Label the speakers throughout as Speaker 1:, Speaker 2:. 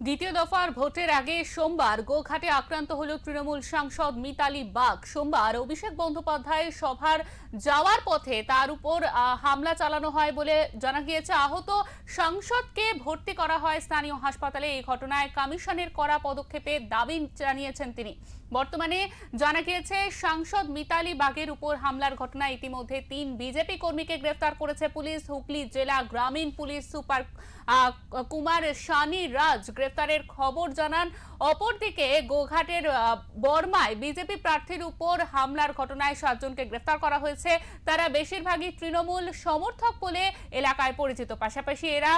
Speaker 1: দ্বিতীয় দফার ভোটের আগে সোমবার গোঘাটে আক্রান্ত হল তৃণমূল সাংসদ মিতালি বাগ। সোমবার অভিষেক বন্দ্যোপাধ্যায় সভার যাওয়ার পথে তার উপর হামলা চালানো হয় বলে জানা গিয়েছে। আহত সাংসদকে ভর্তি করা হয় স্থানীয় হাসপাতালে। এই ঘটনায় কমিশনের কড়া পদক্ষেপের দাবি জানিয়েছেন তিনি। বর্তমানে জানা গিয়েছে সাংসদ মিতালি বাগের উপর হামলার ঘটনায় ইতিমধ্যে 3 বিজেপি কর্মীকে গ্রেফতার করেছে পুলিশ। হুগলি জেলা গ্রামীণ পুলিশ সুপার কুমার শানি রাজ গ্রেফতারের খবর জানান। অপরদিকে গোঘাটের বর্মায় বিজেপি প্রার্থীর উপর হামলার ঘটনায় 7 জনকে গ্রেফতার করা হয়েছে। তারা বেশিরভাগই তৃণমূল সমর্থক বলে এলাকায় পরিচিত। পাশাপাশি এরা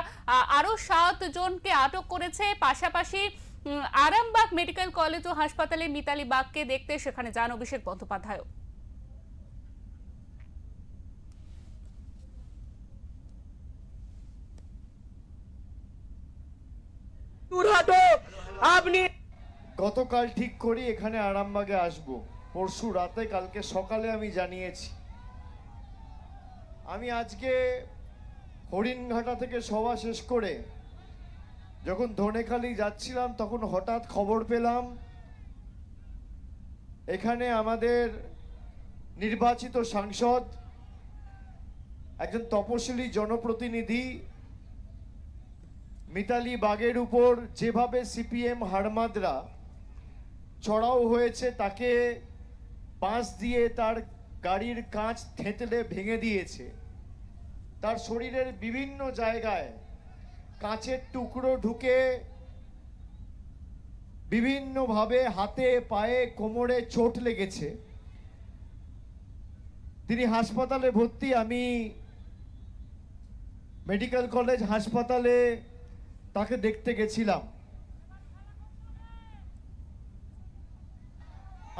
Speaker 1: আরো 7 জনকে আটক করেছে। পাশাপাশি আরামবাগ মেডিকেল কলেজ ও হাসপাতালে মিতালি বাগকে দেখতে সেখানে যান অভিষেক বন্দ্যোপাধ্যায়।
Speaker 2: আপনি
Speaker 3: গতকাল ঠিক করি এখানে আরামবাগে আসব, পরশু রাতে কালকে সকালে আমি জানিয়েছি। আমি আজকে হরিণঘাটা থেকে সভা শেষ করে যখন ধনেখালি যাচ্ছিলাম তখন হঠাৎ খবর পেলাম এখানে আমাদের নির্বাচিত সাংসদ, একজন তপশিলি জনপ্রতিনিধি মিতালি বাগের উপর যেভাবে সিপিএম হাড়মাদরা চড়াও হয়েছে, তাকে বাঁশ দিয়ে তার গাড়ির কাঁচ থেঁতলে ভেঙে দিয়েছে। তার শরীরের বিভিন্ন জায়গায় কাঁচের টুকরো ঢুকে বিভিন্নভাবে হাতে পায়ে কোমরে চোট লেগেছে। তিনি হাসপাতালে ভর্তি। আমি মেডিকেল কলেজ হাসপাতালে তাকে দেখতে গেছিলাম।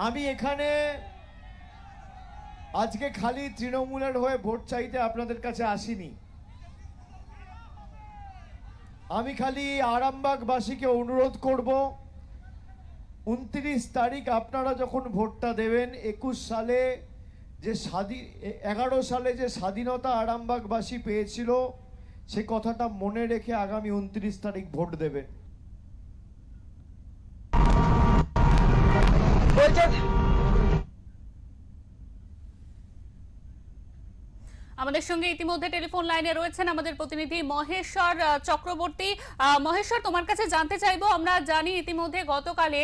Speaker 3: আমি এখানে আজকে খালি তৃণমূলের হয়ে ভোট চাইতে আপনাদের কাছে আসিনি। আমি খালি আরামবাগবাসীকে অনুরোধ করব, 29 তারিখ আপনারা যখন ভোটটা দেবেন, 21 সালে যে 11 সালে যে স্বাধীনতা আরামবাগবাসী পেয়েছিল, সে কথাটা মনে রেখে আগামী 29 তারিখ ভোট দেবেন।
Speaker 1: আমাদের সঙ্গে ইতিমধ্যে টেলিফোন লাইনে রয়েছেন আমাদের প্রতিনিধি মহেশ্বর চক্রবর্তী। মহেশ্বর, তোমার কাছে জানতে চাইবো, আমরা জানি ইতিমধ্যে গতকালে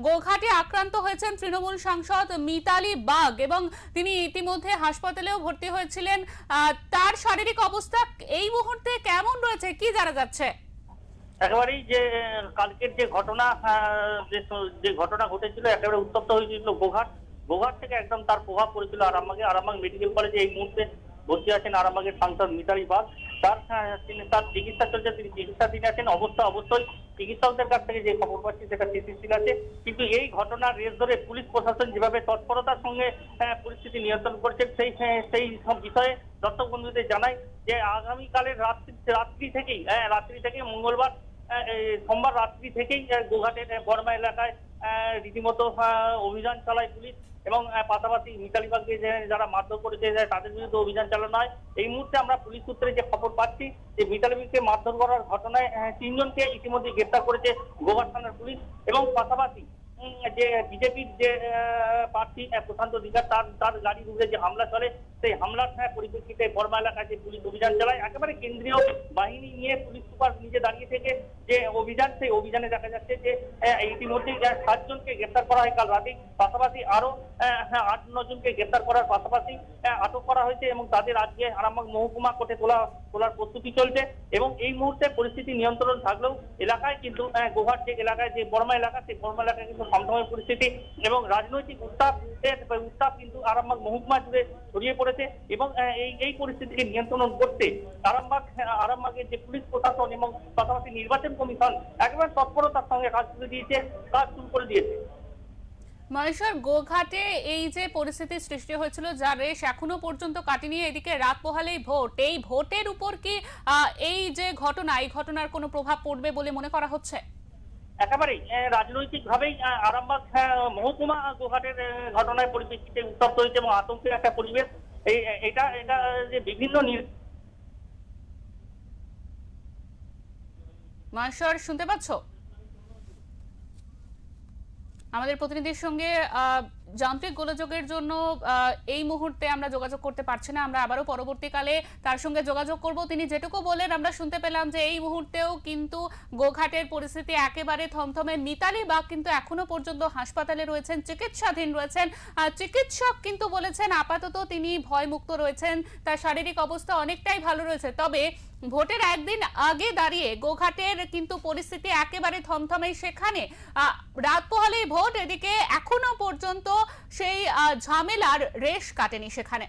Speaker 1: গোঘাটে আক্রান্ত হয়েছেন তৃণমূল সাংসদ মিতালি বাগ এবং তিনি ইতিমধ্যে হাসপাতালেও ভর্তি হয়েছিলেন। তার শারীরিক অবস্থা এই মুহূর্তে কেমন রয়েছে, কি জানা যাচ্ছে?
Speaker 2: একেবারেই যে কালকের যে ঘটনা যে ঘটনা ঘটেছিল, একেবারে উত্তপ্ত হয়েছিল গোঘাট থেকে একদম তার প্রভাব পড়েছিল আরামবাগ মেডিকেল কলেজে। এই মুহূর্তে ভর্তি আছেন আরামবাগের সাংসদ মিতালি বাগ। তার চিকিৎসা চলছে, তিনি চিকিৎসাধীন আছেন। অবশ্যই চিকিৎসকদের কাছ থেকে যে খবর পাচ্ছি সেটা স্থিতিশীল আছে। কিন্তু এই ঘটনার রেস ধরে পুলিশ প্রশাসন যেভাবে তৎপরতার সঙ্গে পরিস্থিতি নিয়ন্ত্রণ করছে, সেই সব বিষয়ে দর্শক বন্ধুদের জানাই যে আগামীকালের রাত্রি থেকেই মঙ্গলবার সোমবার রাত্রি থেকেই গোঘাটের বর্মা এলাকায় রীতিমতো অভিযান চালায় পুলিশ এবং পাশাপাশি মিতালি বাগকে যারা মারধর করেছে তাদের বিরুদ্ধে অভিযান চালানো হয়। এই মুহূর্তে আমরা পুলিশ সূত্রে যে খবর পাচ্ছি যে মিতালি বাগকে মারধর করার ঘটনায় 3 জনকে ইতিমধ্যে গ্রেপ্তার করেছে গোঘাট থানার পুলিশ এবং পাশাপাশি যে বিজেপির যে প্রার্থী প্রশান্ত অধিকার তার গাড়ির উপরে যে হামলা চলে, সেই হামলার পরিপ্রেক্ষিতে বর্মা এলাকায় যে পুলিশ অভিযান চালায়, একেবারে কেন্দ্রীয় বাহিনী নিয়ে পুলিশ সুপার নিজে দাঁড়িয়ে থেকে যে অভিযান, সেই অভিযানে দেখা যাচ্ছে যে ইতিমধ্যেই 7 জনকে গ্রেপ্তার করা হয় কাল রাতে। পাশাপাশি আরো 8-9 জনকে গ্রেপ্তার করার পাশাপাশি আটক করা হয়েছে এবং তাদের আজকে আরামবাগ মহকুমা কোর্টে তোলার প্রস্তুতি চলছে। এবং এই মুহূর্তে পরিস্থিতি নিয়ন্ত্রণ থাকলেও এলাকায় কিন্তু গোঘাট যে এলাকায় যে বর্মা এলাকা, সেই বর্মা এলাকায় কিন্তু থমথমে পরিস্থিতি এবং রাজনৈতিক উত্তাপ কিন্তু আরামবাগ মহকুমা জুড়ে ছড়িয়ে পড়েছে। এবং এই পরিস্থিতিকে নিয়ন্ত্রণ করতে আরামবাগের যে পুলিশ প্রশাসন এবং পাশাপাশি নির্বাচন কমিশন একেবারে তৎপরতার সঙ্গে কাজ শুরু করে দিয়েছে।
Speaker 1: মহেশ্বর, গোঘাটে এই যে পরিস্থিতির সৃষ্টি হয়েছিল, যার রেশ এখনো পর্যন্ত কাটেনি, এদিকে রাত পোহালেই ভোট, এই ভোটের উপর কি এই যে এই ঘটনার কোনো প্রভাব পড়বে বলে মনে করা হচ্ছে?
Speaker 2: একেবারেই রাজনৈতিক ভাবেই আরামবাগ মহকুমা গোঘাটের ঘটনায় পরিপ্রেক্ষিতে উত্তপ্ত হয়েছে এবং আতঙ্কের একটা পরিবেশ। এটা যে বিভিন্ন
Speaker 1: মহেশ্বর, শুনতে পাচ্ছ? আমাদের প্রতিনিধির সঙ্গে যান্ত্রিক গোলযোগের জন্য এই মুহূর্তে আমরা যোগাযোগ করতে পারছি না। আমরা আবারও পরবর্তীকালে তার সঙ্গে যোগাযোগ করব। তিনি যেটুকু বলেন আমরা শুনতে পেলাম যে এই মুহূর্তেও কিন্তু গোঘাটের পরিস্থিতি একেবারে থমথমে। মিতালি বাগ কিন্তু এখনো পর্যন্ত হাসপাতালে রয়েছেন, চিকিৎসাধীন রয়েছেন। চিকিৎসক কিন্তু বলেছেন আপাতত তিনি ভয়মুক্ত রয়েছেন, তার শারীরিক অবস্থা অনেকটাই ভালো রয়েছে। তবে ভোটের একদিন আগে দাঁড়িয়ে গোঘাটের কিন্তু পরিস্থিতি একেবারে থমথমে। সেখানে রাত পোহালেই ভোট, এদিকে এখনো পর্যন্ত সেই ঝামেলার রেশ কাটেনি সেখানে।